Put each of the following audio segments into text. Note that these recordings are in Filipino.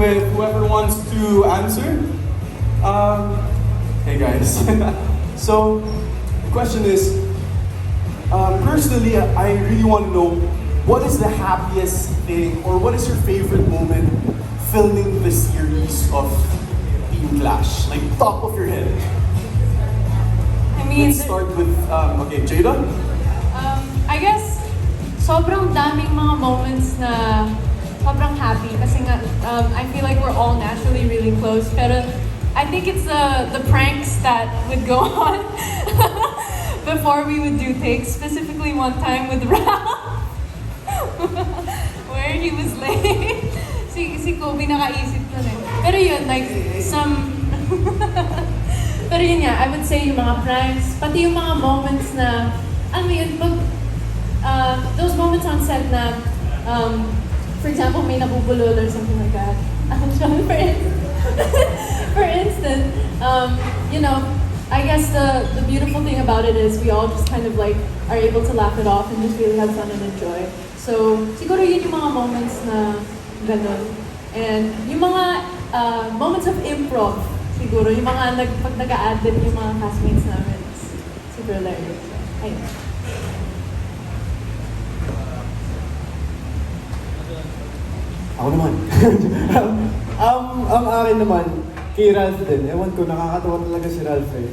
with whoever wants to answer. Hey guys. So, the question is, personally, I really want to know, what is the happiest thing, or what is your favorite moment filming the series of Team Clash? Like, top of your head. I mean, Let's start with, okay, Jayda? I guess, sobrang daming mga moments na sobrang happy kasi nga, I feel like we're all naturally really close. Pero I think it's the pranks that would go on before we would do takes. Specifically one time with Ralph, where he was late. si Kobie nakaisip nun eh. Pero yun, like, pero yun nga, I would say yung mga pranks, pati yung mga moments na, ano yun, pag, those moments on set na, for example, may nabubulol or something like that. Aljon, for instance, you know, I guess the beautiful thing about it is we all just kind of like are able to laugh it off and just really have fun and enjoy. So, siguro yun yung mga moments na ganun. And yung mga moments of improv, siguro, yung mga pag nag-a-adlib yung mga castmates namin, it's super hilarious. So, ayun. Ako naman. Ang akin naman, kay Ralph din. Ewan ko, nakakatawa talaga si Ralph eh.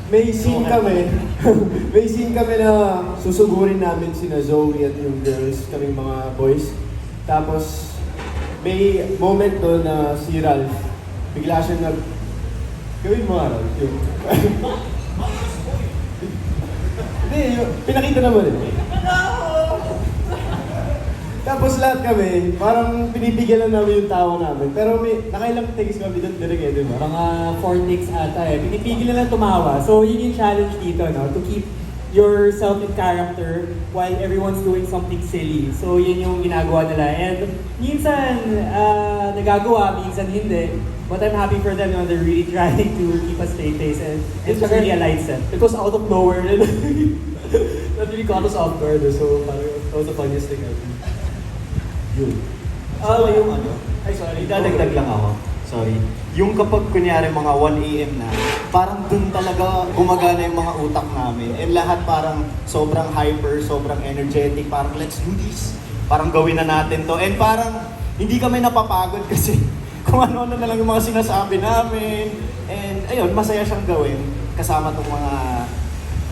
May scene kami, may scene kami na susugurin namin sina Zoe at yung girls, kaming mga boys. Tapos, may moment doon na si Ralph, bigla siya gawin mo nga Ralph, yung... Hindi, pinakita naman eh. Tapos lahat kami, parang pinipigyan lang namin yung tawa namin. Pero may nakailang takes kami doon direct eh, di ba? Mga 4 takes ata eh. Pinipigil na lang tumawa. So yun yung challenge dito, no? To keep yourself in character while everyone's doing something silly. So yun yung ginagawa nila. And minsan nagagawa, minsan hindi. But I'm happy for them, you know, they're really trying to keep a straight face. And it's really a light set. It was out of nowhere. That really caught us off guard. So parang that was the funniest thing ever. Yun. Yung ano? Ay, sorry. Dadagdag lang ako. Sorry. Yung kapag kunyari mga 1 AM na, parang dun talaga gumagana yung mga utak namin. And lahat parang sobrang hyper, sobrang energetic, parang let's do this. Parang gawin na natin to. And parang hindi kami napapagod kasi kung ano-ano na lang yung mga sinasabi namin. And ayun, masaya siyang gawin kasama tong mga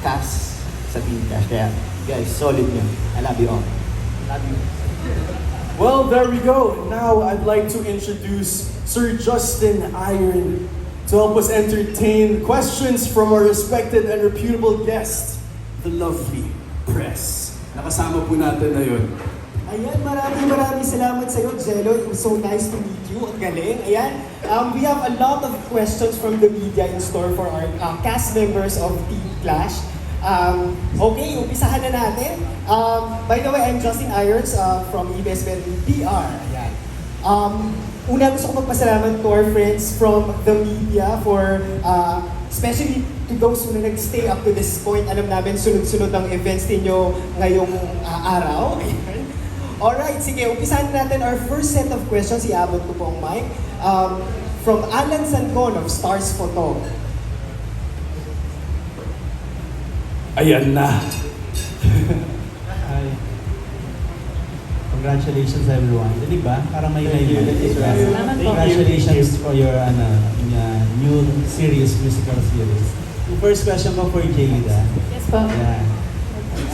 cast sa Team Clash. Kaya guys, solid yun. I love you all. Love you. Well, there we go. Now I'd like to introduce Sir Justin Iron to help us entertain questions from our respected and reputable guest, the lovely press. Nakasama po natin na yun. Ayan, maraming salamat sa iyo, Jello. It was so nice to meet you. Ang galing. Ayan, we have a lot of questions from the media in store for our cast members of Team Clash. Okay, umpisahan na natin. By the way, I'm Justin Irons from EBS-CBN PR. Ayan. Una gusto ko magpasalamat to our friends from the media for especially to those who nag-stay up to this point. Alam namin, sunod-sunod ang events ninyo ngayong araw. Ayan. Alright, sige, umpisahan natin our first set of questions. Iabot ko po ang mic. From Alan Sancon of Stars Photo. Ayan na. Hi. Congratulations everyone. Di ba? Parang may congratulations for your new series, musical series. Yung first question ko for Jayda. Yes po. Yeah.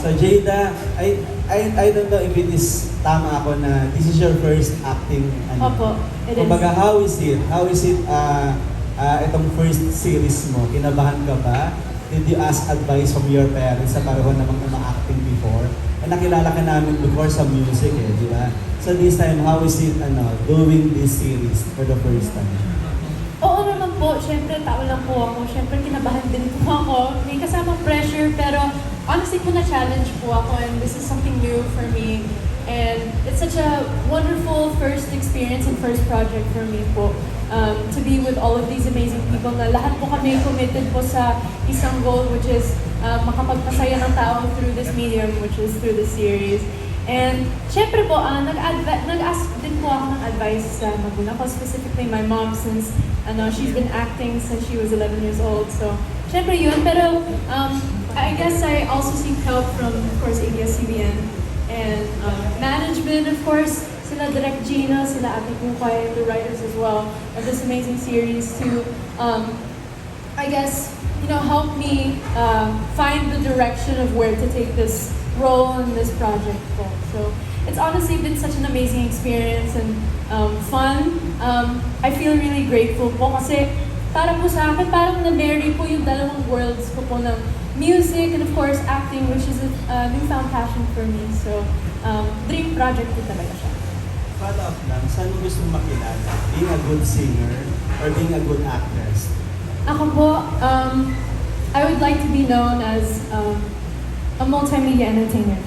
So Jayda, I don't know if it is tama ako na this is your first acting. Opo, it is. Kumbaga, how is it? How is it itong first series mo? Kinabahan ka ba? Did you ask advice from your parents sa panahon namang ma-acting before? And nakilala ka namin before sa music eh, di ba? So this time, how is it doing this series for the first time? Oo naman po, syempre tao lang po ako. Syempre kinabahan din po ako. May kasamang pressure pero honestly po na-challenge po ako and this is something new for me. And it's such a wonderful first experience and first project for me po. To be with all of these amazing people na lahat po kami committed po sa isang goal which is makapagpasaya ng tao through this medium which is through this series. And syempre po, nag-ask din po ako ng advice sa magulang ko, specifically my mom, since she's been acting since she was 11 years old. So, syempre yun. Pero I guess I also seek help from, of course, ABS-CBN and management, of course, sila Direct Gina, sila Ate Kukay, the writers as well of this amazing series to, I guess, help me find the direction of where to take this role in this project po. So it's honestly been such an amazing experience and fun. I feel really grateful po kasi para po sa akin, parang na-marry po yung dalawang worlds ko po ng music and of course acting, which is a newfound passion for me. So dream project po talaga siya. Follow up lang, saan mo gusto makilala? Being a good singer or being a good actress? Ako po, I would like to be known as a multimedia entertainer.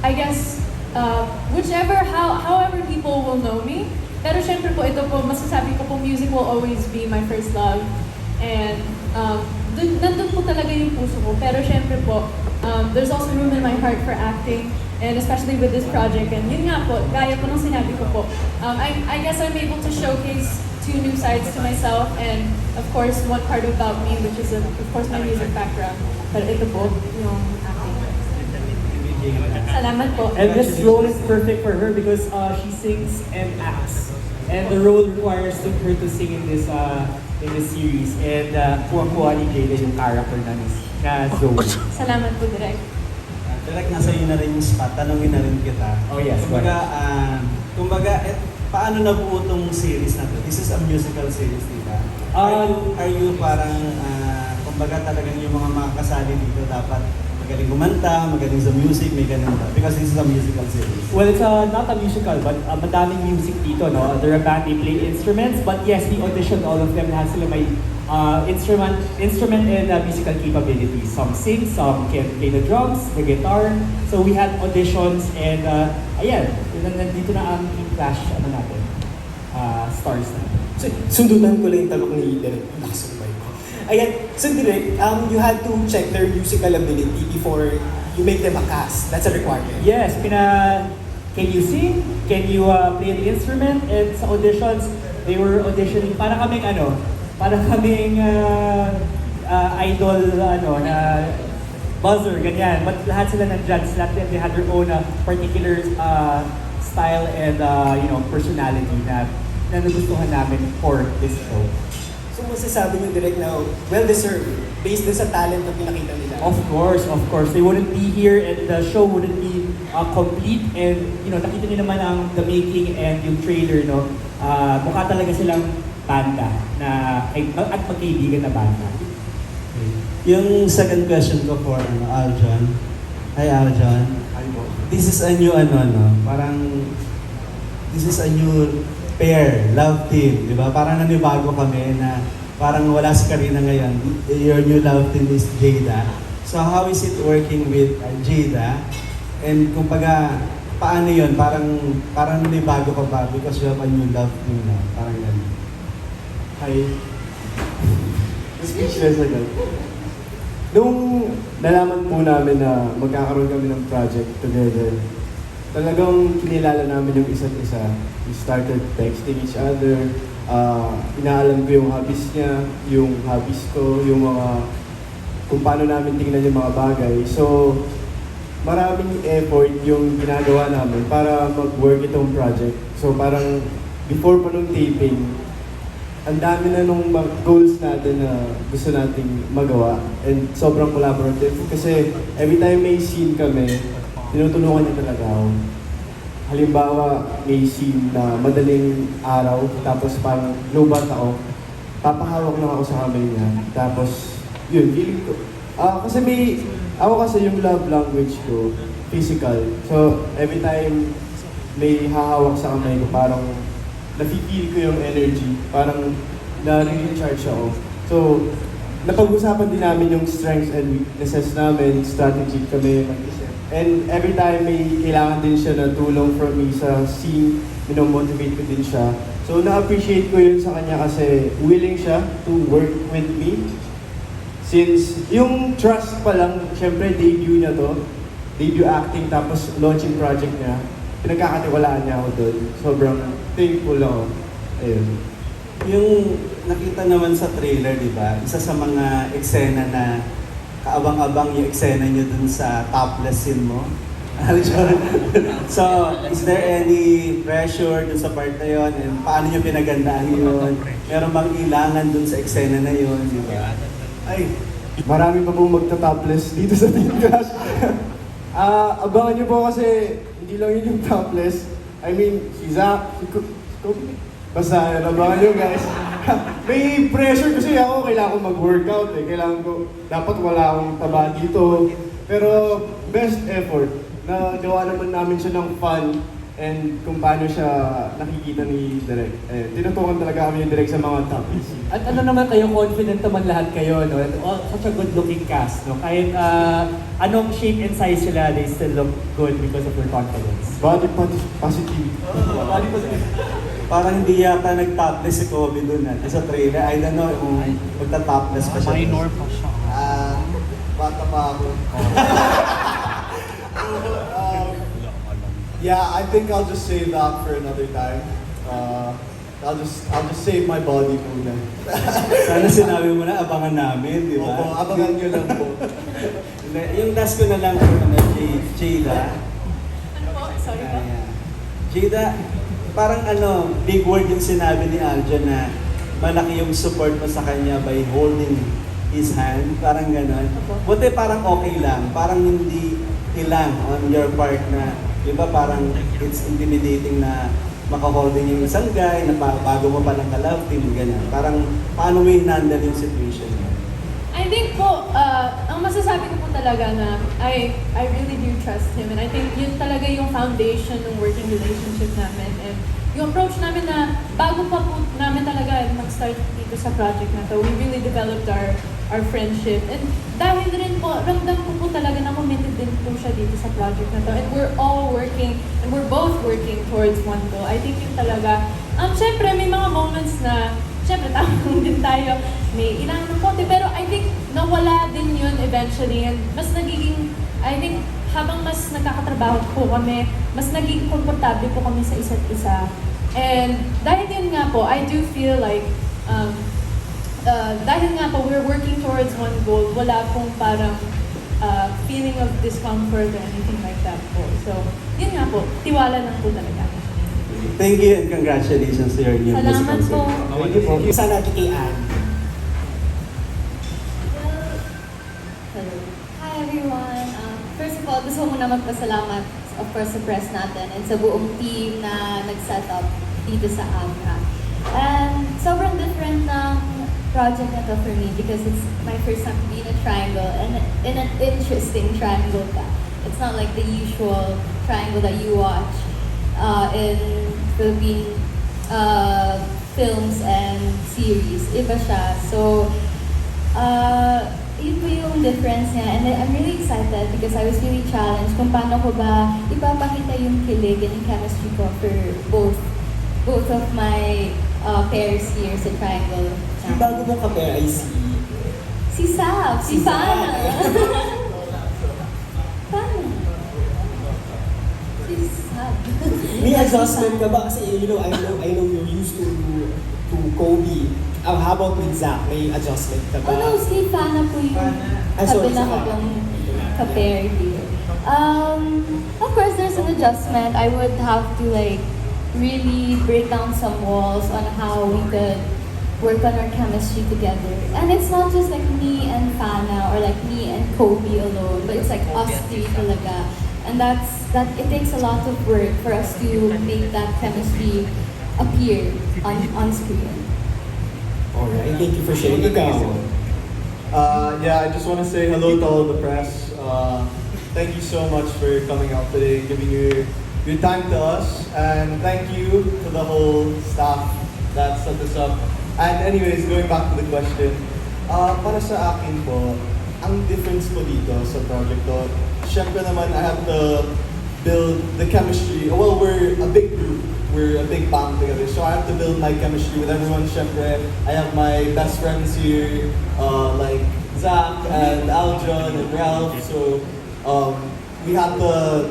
I guess, however people will know me. Pero syempre po, ito po, masasabi ko po, music will always be my first love. And nandun po talaga yung puso ko. Pero syempre po, there's also room in my heart for acting. And especially with this project. And yun nga po, gaya po nung sinabi ko po, I guess I'm able to showcase two new sides to myself. And of course, one part about me, which is of course my music background. Pero ito po, yung acting. Salamat po. And this role is perfect for her because she sings and acts. And the role requires her to sing in this series. And kuha-kuha ni Jayda yung character na Zoe. Salamat po, Direk. Direct, nasa iyo na rin yung spot. Tanungin na rin kita. Oh yes. Kumbaga, paano nabuo tong series na to? This is a musical series, di ba? Are you parang, kumbaga talagang yung mga makakasali dito dapat magaling kumanta, magaling sa music, may ganun ba? Because this is a musical series. Well, it's not a musical, but madaming music dito, no? They're a band, they play instruments, but yes, we auditioned all of them. Lahat sila may instrument and musical capabilities. Some sing, some can play the drums, the guitar. So we had auditions and ayan, nandito na ang Team Clash, stars na. So, sundutan ko lang yung tanong ni Direk. Nakasabay ko. Ayan, so Direk, you had to check their musical ability before you make them a cast. That's a requirement. Yes, can you sing? Can you play the instrument? And sa auditions, they were auditioning para kaming idol na buzzer, ganyan. But lahat sila nandyan. They had their own particular style and personality na nagustuhan namin for this show. So masasabi niyo direct na well-deserved based dun sa talent na pinakita nila? Of course. They wouldn't be here and the show wouldn't be complete. And nakita niyo naman the making and yung trailer, mukha talaga silang banda at magkaibigan na banda. Yung second question ko for Aljon. Hi Aljon. This is a new parang this is a new pair, love team, di ba? Parang nanibago kami na parang wala si Karina ngayon. Your new love team is Jayda. So how is it working with Jayda? And kumbaga, paano yun? Parang nanibago ka ba because you have a new love team na? Parang gano'n. Hi. Speechless agad. Nung nalaman po namin na magkakaroon kami ng project together, talagang kinilala namin yung isa't isa. We started texting each other. Inaalam ko yung hobbies niya, yung hobbies ko, kung paano namin tingnan yung mga bagay. So, maraming effort yung ginagawa namin para mag-work itong project. So, parang before pa nung taping, ang dami na nung goals natin na gusto nating magawa. And sobrang collaborative kasi every time may scene kami, tinutulungan niya talaga ako. Halimbawa, may scene na madaling araw, tapos parang low-bat ako, papahawak lang ako sa kamay niya. Tapos, yun, feeling ko. Ako kasi yung love language ko, physical. So, every time may hahawak sa kamay ko, parang nafe-feel ko yung energy, parang na-recharge ako. So, napag-usapan din namin yung strengths and weaknesses namin, strategy kami mag-isip. And every time may kailangan din siya na tulong from me sa scene, minomotivate ko din siya. So, na-appreciate ko yun sa kanya kasi willing siya to work with me. Since yung trust pa lang, syempre debut niya to, debut acting tapos launching project niya. Pinagkakatiwalaan niya ako doon. Sobrang thankful ako. Ayun. Yung nakita naman sa trailer, di ba? Isa sa mga eksena na kaabang-abang yung eksena nyo dun sa topless scene mo. Aljon. So, is there any pressure dun sa part na yun? And paano nyo pinagandaan yun? Meron bang ilangan dun sa eksena na yun? Di ba? Ay, marami pa pong magta-topless dito sa Team Clash. Abangan niyo po kasi hindi lang yun yung topless. I mean, si Zach, si Kobie. Basta, abangan niyo guys. May pressure kasi ako, kailangan ko mag-workout eh. Kailangan ko, dapat wala akong taba dito. Pero, best effort. Nagawa naman namin siya ng fun and kung paano siya nakikita ni Direk. Tinutukan talaga kami yung Direk sa mga topics. At ano naman kayo, confident naman lahat kayo, no? And such a good-looking cast, no? Kahit anong shape and size sila, they still look good because of their confidence. Body positivity. Parang hindi yata nag-topless si Kobie dun sa trailer. I don't know kung magta-topless pa siya. Minor pa siya. Bata pa ako. Yeah, I think I'll just save that for another time. I'll just save my body muna. Sana sinabi mo na, abangan namin, di ba? Opo, abangan nyo lang po. Yung last ko na lang po na Jayda. Ano po? Sorry po. Jayda, parang big word yung sinabi ni Aljon na malaki yung support mo sa kanya by holding his hand. Parang gano'n. Buti parang okay lang. Parang hindi ilang on your part na, di ba parang it's intimidating na makaholding yung isang guy na bago mo palang ka-love team, ganyan. Parang paano mo i-handle yung situation mo? I think po, ang masasabi ko po talaga na I really do trust him and I think yun talaga yung foundation ng working relationship namin and yung approach namin na bago pa po namin talaga mag-start dito sa project na to, we really developed our friendship and dahil rin po, ramdam ko po talaga na committed din po siya dito sa project na to and we're all working and we're both working towards one goal. I think yun talaga, syempre may mga moments na syempre, tamang din tayo. May ilangan ng konti. Pero I think nawala din yun eventually. And mas nagiging, I think, habang mas nagkakatrabaho po kami, mas naging komportable po kami sa isa't isa. And dahil yun nga po, I do feel like, dahil nga po, we're working towards one goal. Wala pong parang feeling of discomfort or anything like that po. So, yun nga po, tiwala lang po talaga. Thank you and congratulations to your new Salamat musical po. song. Thank you po. Isa natin kay Anne. Hello. Hi everyone. First of all, gusto ko muna magpasalamat of course sa press natin and sa buong team na nag-set up dito sa AMCA. And sobrang different ng project na to for me because it's my first time to be in a triangle and in an interesting triangle pa. It's not like the usual triangle that you watch in Philippine films and series. Iba siya. So, yun po yung difference niya. And I'm really excited because I was really challenged kung paano ko ba ipapakita yung kilig and yung chemistry ko for both of my pairs here sa Triangle. Yung bago mong ka-pair ay Si Sab, si Fana. Fana. Si Sab. May adjustment ka ba? Kasi you know, I know you're used to Kobie. How about with Zach? May adjustment ka ba? Oh no, si Fana po yung sorry, kabila ko pong ka-pair here. Of course, there's an adjustment. I would have to like really break down some walls on how we could work on our chemistry together. And it's not just like me and Fana or like me and Kobie alone, but it's like us three talaga. And that it takes a lot of work for us to make that chemistry appear on screen. Alright, thank you for sharing. Ikaw. Yeah, I just want to say hello to all the press. Thank you so much for coming out today, giving your time to us, and thank you to the whole staff that set this up. And anyways, going back to the question, para sa akin po, ang difference po dito sa project to, syempre naman I have to build the chemistry. Well, we're a big group. We're a big band together. So I have to build my chemistry with everyone, syempre. I have my best friends here, like Zach and Aljon and Ralph. So we had to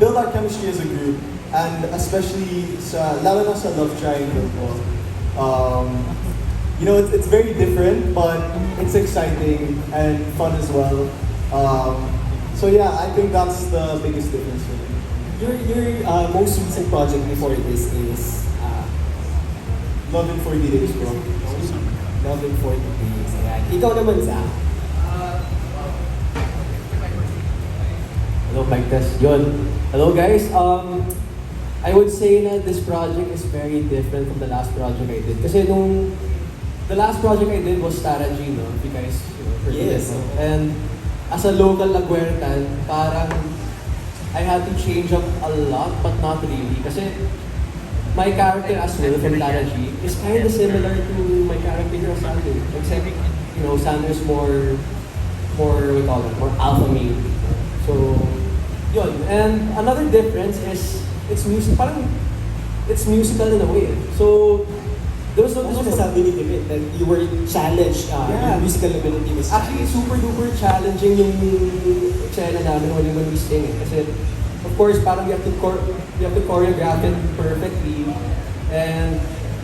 build our chemistry as a group, and especially lalo na sa love triangle ko. You know, it's very different, but it's exciting and fun as well. So yeah, I think that's the biggest difference for me. Your most recent project before this is Love in 40 Days, bro. Love in 40 Days. Ayan. Ikaw naman, Zach. Hello, mic test. Yun. Hello, guys. I would say that this project is very different from the last project I did. Kasi the last project I did was Tara G, no? If you guys heard of Yes. it, no? And as a local Laguertan, parang I had to change up a lot, but not really. Kasi my character as well from Tara G is kind of similar to my character here as Sander. Except, you know, Sander's more, we call it, more alpha male. So, yun. And another difference is, it's musical in a way. So, there was no Ano nasabi ni David that you were challenged, Yeah. your musical ability was actually super duper challenging yung eksena namin when we sing it. Kasi, of course, parang you have to choreograph it perfectly. And,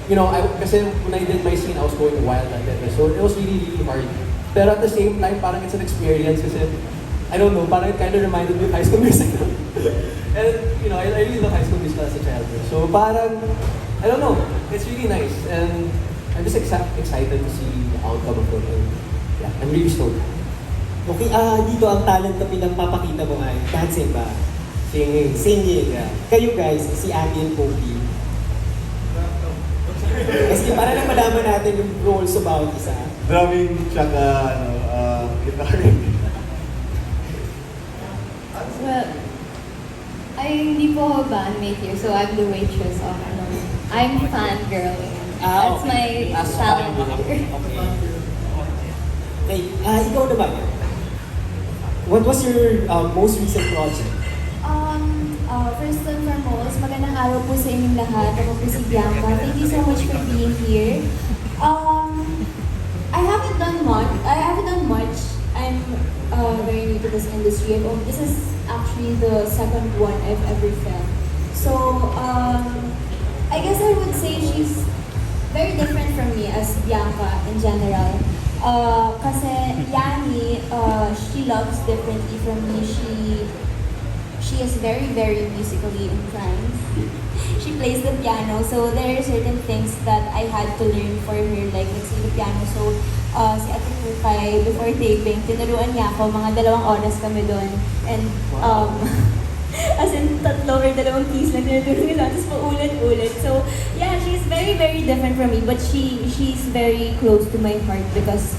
you know, kasi when I did my scene, I was going wild like that. So, it was really, really hard. Pero at the same time, parang it's an experience kasi, I don't know, parang it kind of reminded me of High School Musical. And, you know, I really love High School Musical as a child. So, parang, I don't know, it's really nice. And I'm just excited to see the outcome of it. And, yeah, I'm really stoked. Okay, dito ang talent na pinagpapakita mo ay dancing ba? Singing. Singing. Kayo guys, si Andi and Kobie. Kasi para lang malaman natin yung roles sa bawat isa. Drumming, tsaka, guitar. Well, hindi po ako bandmate here, so I'm the waitress of I'm fangirl. That's my talent here. Okay, ikaw naman. What was your most recent project? First and foremost, magandang araw po sa inyong lahat. Ako po si Bianca. Thank you so much for being here. I haven't done much. I'm very new to this industry. This is actually the second one I've ever filmed. So, I guess I would say she's very different from me as Bianca in general. Kasi Yani, she loves differently from me. She is very, very musically inclined. She plays the piano, so there are certain things that I had to learn for her, like let's say the piano. So, si Ate Kukay, before taping, tinuruan niya ako, mga 2 oras kami doon. And, as in, 3 or 2 keys lang tinuturo nila, tapos paulit-ulit. So, yeah, she's very, very different from me, but she's very close to my heart because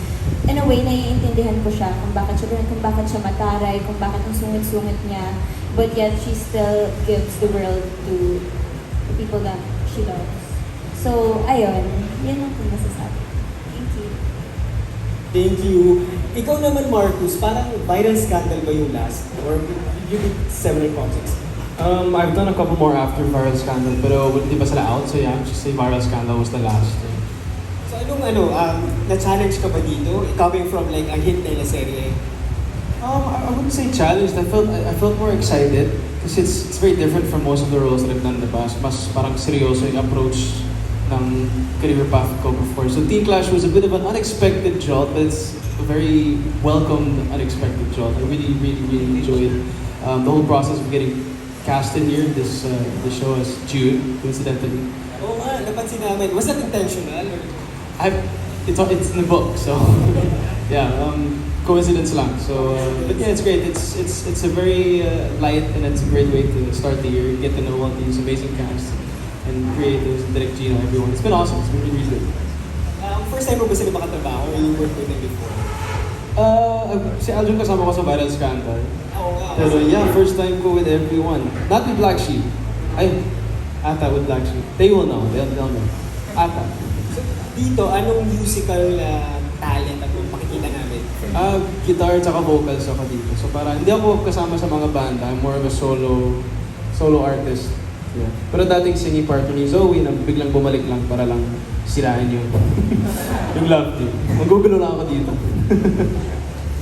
in a way, naiintindihan ko siya kung bakit siya ganun, kung bakit siya mataray, kung bakit ang sungit-sungit niya. But yet, she still gives the world to the people that she loves. So, ayun. Yan ang masasabi. Thank you. Thank you. Ikaw naman, Markus, parang viral scandal ba yung last? Or you did several projects? I've done a couple more after Viral Scandal, pero hindi pa sila out, so yeah, just say Viral Scandal was the last. So na-challenge ka ba dito? Coming from like a hit teleserye? I wouldn't say challenged. I felt more excited because it's very different from most of the roles that I've done in the past. Mas parang seryoso yung approach ng career path ko before. So Teen Clash was a bit of an unexpected jolt, but it's a very welcomed unexpected jolt. I really, really, really enjoyed the whole process of getting casted here. This show as Jude, coincidentally. Oo nga, napansin namin. Was that intentional? Or? It's in the book, so yeah, coincidence lang. So, but yeah, it's great. It's a very light and it's a great way to start the year, get to know all these amazing cast and creators, Direct Gino, everyone. It's been awesome. It's been really, really good. First time mo ba sila makatrabaho or you worked with them before? Si Aljon kasama ko sa Viral Scandal. Oo nga. Pero yeah, first time ko with everyone. Not with Black Sheep. Ata with Black Sheep. They will know. They'll know. Ata. So, dito, anong musical talent ang makikita namin? Guitar tsaka vocals ako dito. So parang hindi ako kasama sa mga banda. I'm more of a solo artist. Yeah. Pero dating singing partner ni Zoe na biglang bumalik lang para lang sirain yung love team. Magugulo lang ako dito.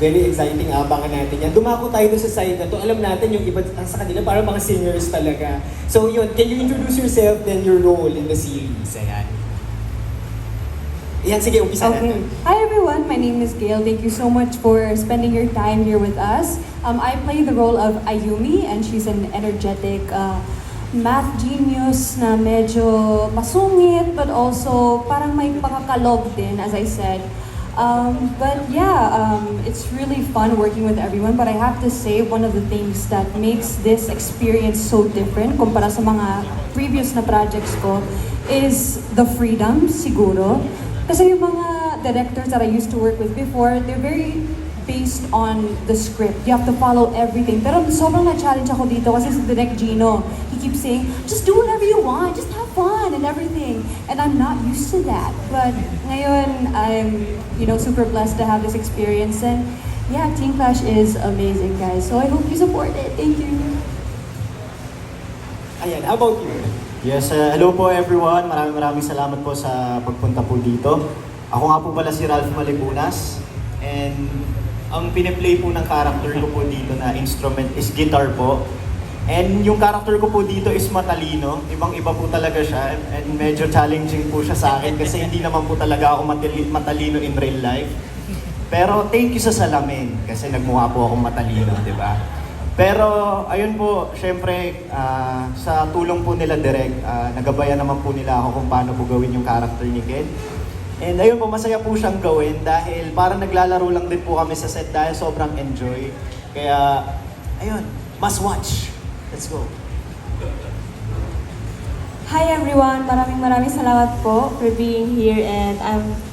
Very exciting, abangan natin yan. Dumako tayo doon sa side na to. Alam natin yung iba sa kanila, parang mga singers talaga. So yun, can you introduce yourself then your role in the series? Ayan. Ayan, sige, umpisa natin. Hi everyone, my name is Gail. Thank you so much for spending your time here with us. I play the role of Ayumi and she's an energetic math genius na medyo masungit but also parang may pakakalog din, as I said. But yeah, it's really fun working with everyone, but I have to say one of the things that makes this experience so different kumpara sa mga previous na projects ko is the freedom, siguro. Kasi yung mga directors that I used to work with before, they're very based on the script. You have to follow everything. Pero sobrang na-challenge ako dito kasi si Direk Gino, he keeps saying, just do whatever you want, just have fun and everything. And I'm not used to that. But ngayon, I'm super blessed to have this experience. And yeah, Teen Clash is amazing, guys. So I hope you support it. Thank you. Ayan, how about you? Yes, hello po everyone. Maraming salamat po sa pagpunta po dito. Ako nga po pala si Ralph Malibunas. And ang piniplay po ng character ko po dito na instrument is guitar po. And yung character ko po dito is matalino. Ibang-iba po talaga siya. And medyo challenging po siya sa akin kasi hindi naman po talaga ako matalino in real life. Pero thank you sa salamin kasi nagmukha po akong matalino, di ba? Pero ayun po, syempre sa tulong po nila Direk, nagabayan naman po nila ako kung paano po gawin yung character ni Kid. And ayun po, masaya po siyang gawin dahil parang naglalaro lang din po kami sa set dahil sobrang enjoy. Kaya ayun, must watch. Let's go. Hi everyone, maraming salamat po for being here and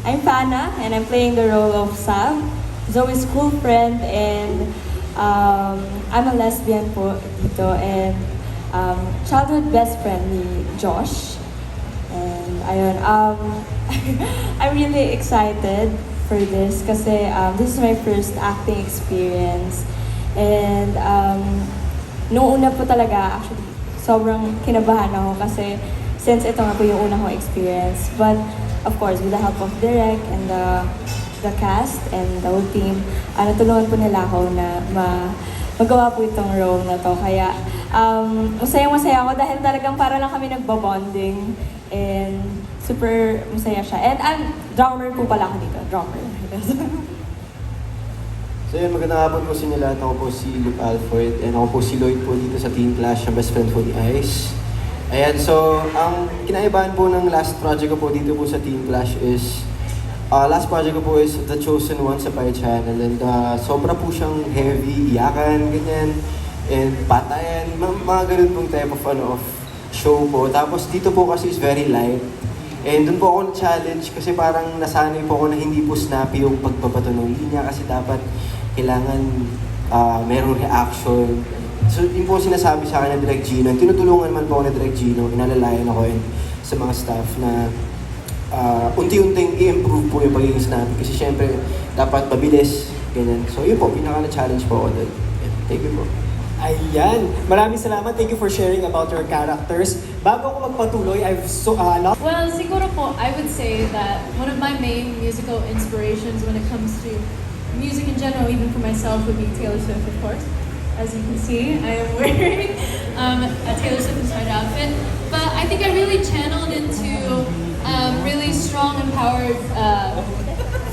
I'm Fana and I'm playing the role of Sam, Zoe's school friend, and I'm a lesbian po dito and childhood best friend ni Josh. And ayun, I'm really excited for this kasi this is my first acting experience. And noong una po talaga, actually, sobrang kinabahan ako kasi since ito nga po yung una kong experience. But of course, with the help of Direk and the cast and the whole team, natulungan po nila ako na magawa po itong role na to. Kaya masayang-masaya ako dahil talagang para lang kami nagbabonding and super masaya siya. And I'm drummer po pala ako dito, drummer. So yun, magandang hapon po sa inyo lahat. Ako po si Luke Alfred and ako po si Lloyd po dito sa Teen Clash, ang best friend po ni Ice. Ayan, so ang kinaibahan po ng last project ko po dito po sa Teen Clash is last project ko po is The Chosen One sa Pi Channel and sobra po siyang heavy, iyakan, ganyan, and patayan, mga ganun pong type of show po. Tapos dito po kasi is very light. And doon po ako na-challenge kasi parang nasanay po ako na hindi po snappy yung pagbabato ng linya kasi dapat kailangan merong reaction. So yun po sinasabi sa akin ng Direk Gino. Tinutulungan man po ako ng Direk Gino, inalalayan ako sa mga staff na unti-unting i-improve po yung pagiging snappy kasi syempre dapat mabilis, ganyan. So yun po, pinaka-na-challenge po ako doon. Thank you po. Ayan, maraming salamat. Thank you for sharing about your characters. Bago ako magpatuloy, I've Well, siguro po, I would say that one of my main musical inspirations when it comes to music in general, even for myself, would be Taylor Swift, of course. As you can see, I am wearing a Taylor Swift-inspired outfit. But I think I really channeled into really strong, empowered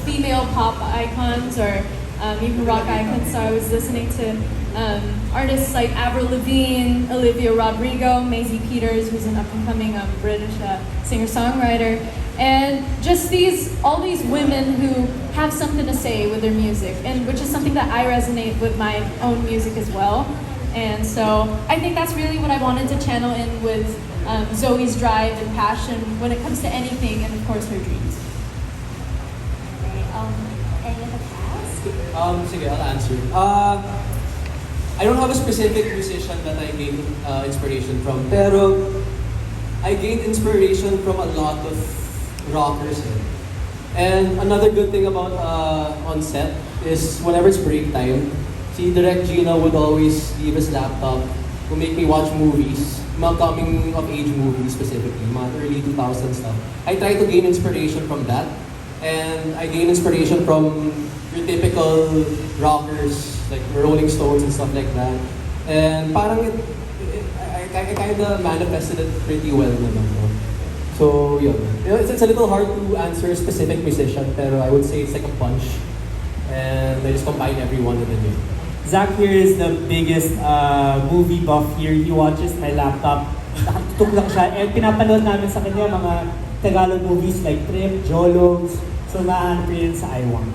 female pop icons or even rock icons. So I was listening to artists like Avril Lavigne, Olivia Rodrigo, Maisie Peters, who's an up-and-coming British singer-songwriter, and just all these women who have something to say with their music, and which is something that I resonate with my own music as well. And so I think that's really what I wanted to channel in with Zoe's drive and passion when it comes to anything, and of course her dreams. Any other cast? Sige, I'll answer. I don't have a specific musician that I gained inspiration from, pero I gained inspiration from a lot of rockers. And another good thing about on set is whenever it's break time, si Direk Gino would always leave his laptop to make me watch movies, mga coming of age movies specifically, mga early 2000 stuff. I try to gain inspiration from that, and I gain inspiration from your typical rockers, like Rolling Stones and stuff like that. And parang I kind of manifested it pretty well naman. No? So, yun. You know, it's a little hard to answer a specific musician, pero I would say it's like a bunch. And I just combine everyone in it. Zach here is the biggest movie buff here. He watches my laptop. Nakatutok lang siya. And pinapanood namin sa kanya mga Tagalog movies like Trip, Jologs. So mahanap yun sa iWang.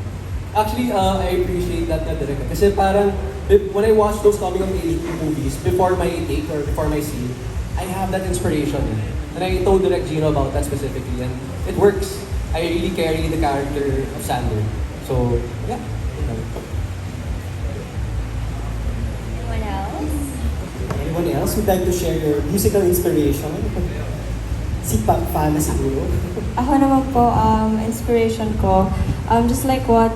Actually, I appreciate that na direct. Kasi parang, when I watch those coming of age movies, before my take or before my scene, I have that inspiration. And I told Direct Gino about that specifically, and it works. I really carry the character of Sander. So, yeah. Anyone else? Anyone else would like to share your musical inspiration? Si Fana siguro. Ako naman po, inspiration ko, just like what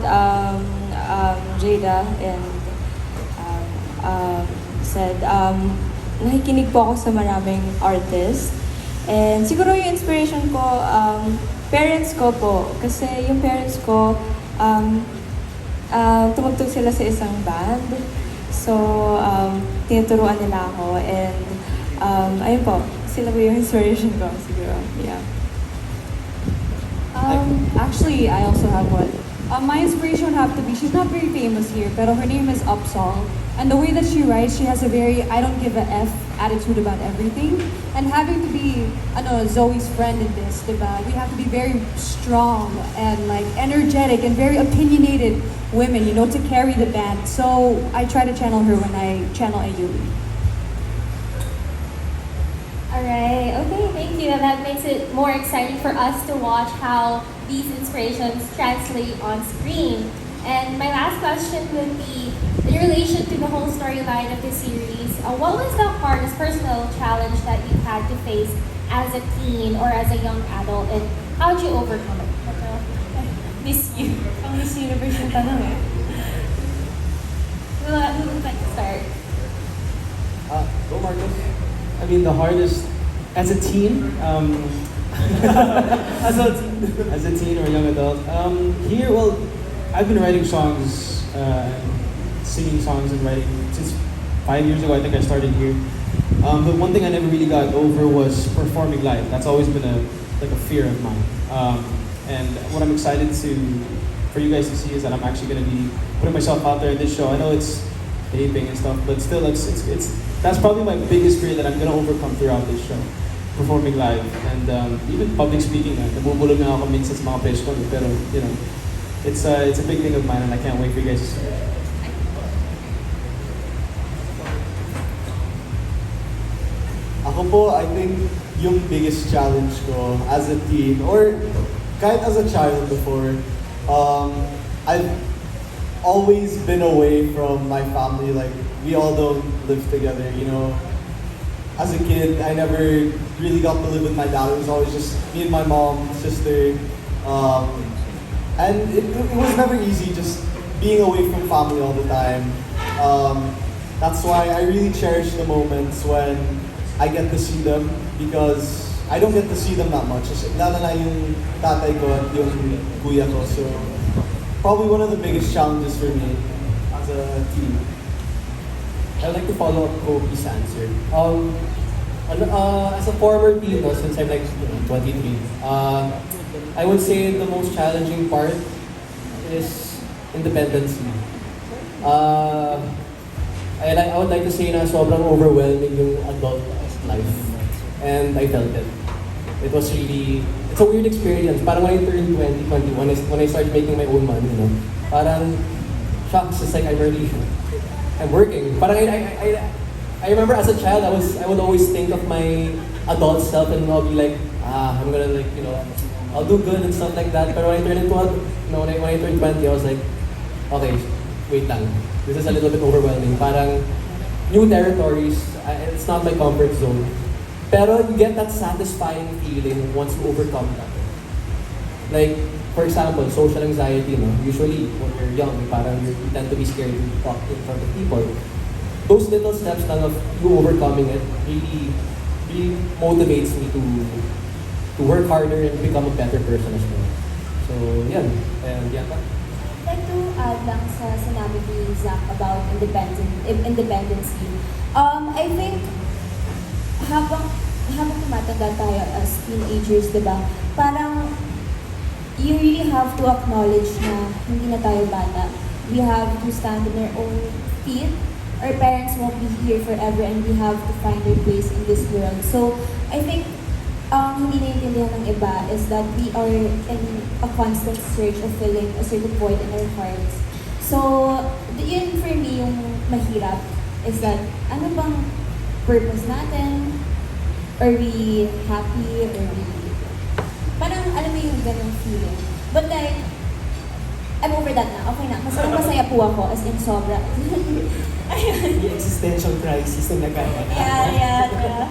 Jayda and said, nakikinig po ako sa maraming artist. And siguro yung inspiration ko, parents ko po. Kasi yung parents ko, tumugtog sila sa isang band. So, tinuturuan nila ako. And, ayun po, sila po yung inspiration ko siguro. Yeah. Actually, I also have one. My inspiration would have to be, she's not very famous here, pero her name is Upsall. And the way that she writes, she has a very I don't give a F attitude about everything. And having to be, Zoe's friend in this, diba? We have to be very strong and like energetic and very opinionated women, to carry the band. So I try to channel her when I channel Ayumi. Alright, okay, thank you. And that makes it more exciting for us to watch how these inspirations translate on screen. And my last question would be, in relation to the whole storyline of the series, what was the hardest personal challenge that you've had to face as a teen or as a young adult, and how did you overcome it? Miss you. Ang Miss Universe yung tanong eh. Who would like to start? Go Markus. I mean, the hardest, as a teen, as a teen or young adult, here, well, I've been writing songs, singing songs and writing since 5 years ago. I think I started here. But one thing I never really got over was performing live. That's always been a fear of mine. And what I'm excited for you guys to see is that I'm actually going to be putting myself out there in this show. I know it's taping and stuff, but still, that's probably my biggest fear that I'm going to overcome throughout this show. Performing live and even public speaking. Nabubulog na ako minsan sa mga press con, pero it's a big thing of mine, and I can't wait for you guys to see it. Ako po, I think yung biggest challenge ko as a teen or kahit as a child before, I've always been away from my family. Like, we all don't live together, As a kid, I never really got to live with my dad. It was always just me and my mom, sister. And it was never easy just being away from family all the time. That's why I really cherish the moments when I get to see them, because I don't get to see them that much. Lalo na yung tatay ko at yung kuya ko. So probably one of the biggest challenges for me as a teen. I'd like to follow up Kobie's answer. As a former teen, since I'm 23, I would say the most challenging part is independency. I would like to say na sobrang overwhelming yung adult life. And I felt it. It's a weird experience. Parang when I turned 20, 21, when I started making my own money, parang shocks, it's like I'm working. Parang I remember as a child, I would always think of my adult self and I'll be like, I'm gonna I'll do good and stuff like that. But when I turned when I turned 20, I was like, okay, wait lang. This is a little bit overwhelming. Parang new territories, it's not my comfort zone. Pero you get that satisfying feeling once you overcome that. Like, for example, social anxiety, usually when you're young, parang you tend to be scared to talk in front of people. Those little steps lang of you overcoming it really motivates me to work harder and become a better person as well. So, yeah. And Bianca? like to add lang sa sinabi ni Zach about independency. I think habang tumatanda tayo as teenagers, di ba? Parang you really have to acknowledge na hindi na tayo bata. We have to stand on our own feet. Our parents won't be here forever and we have to find our place in this world. So, I think hindi naiintindihan ng iba is that we are in a constant search of filling a certain void in our hearts. So, yun for me yung mahirap is that ano bang purpose natin? Are we happy? Are we... Parang alam mo yung ganong feeling. But like, I'm over that na. Okay na. Masaya po ako as in sobra. Ayun. The existential crisis na nagkakaroon. Yeah.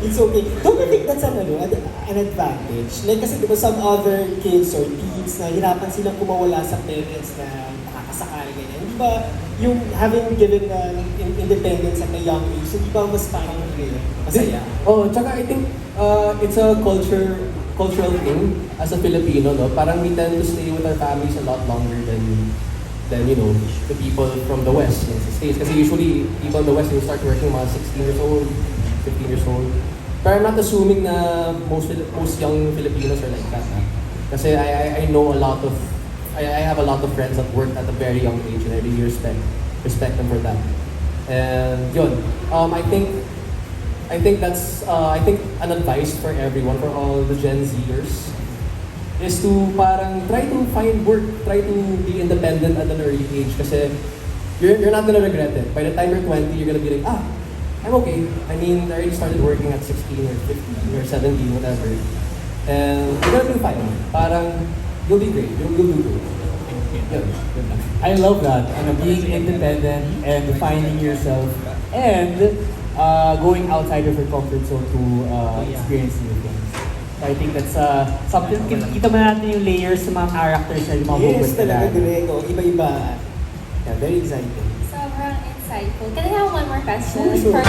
It's okay. Don't you think that's an advantage? Like kasi diba some other kids or teens na hirapan silang kumawala sa parents na nakakasakal ganyan. Di ba yung having given independence at a young age, hindi ba mas parang masaya? Oh, tsaka I think it's a cultural thing as a Filipino, no? Parang we tend to stay with our families a lot longer than you know, the people from the West in the States. Kasi usually, people in the West, they start working mga 16 years old, 15 years old. But I'm not assuming na most young Filipinos are like that. Ha? Kasi I know I have a lot of friends that work at a very young age and I really respect them for that. And yun, I think that's an advice for everyone, for all the Gen Zers, is to parang try to find work, try to be independent at an early age kasi you're not gonna regret it. By the time you're 20, you're gonna be like, I'm okay. I mean, I already started working at 16 or 15 or 17, whatever. And you're gonna do fine. Parang, you'll be great. You'll do good. Yun lang. I love that. Being independent and finding yourself and going outside of your comfort zone to experience new things. So I think that's something, kita mo natin yung layers ng mga characters na lumabog Yes, talaga direct. Iba-iba. Yeah, very exciting. Sobrang insightful. Can I have one more question? Sure.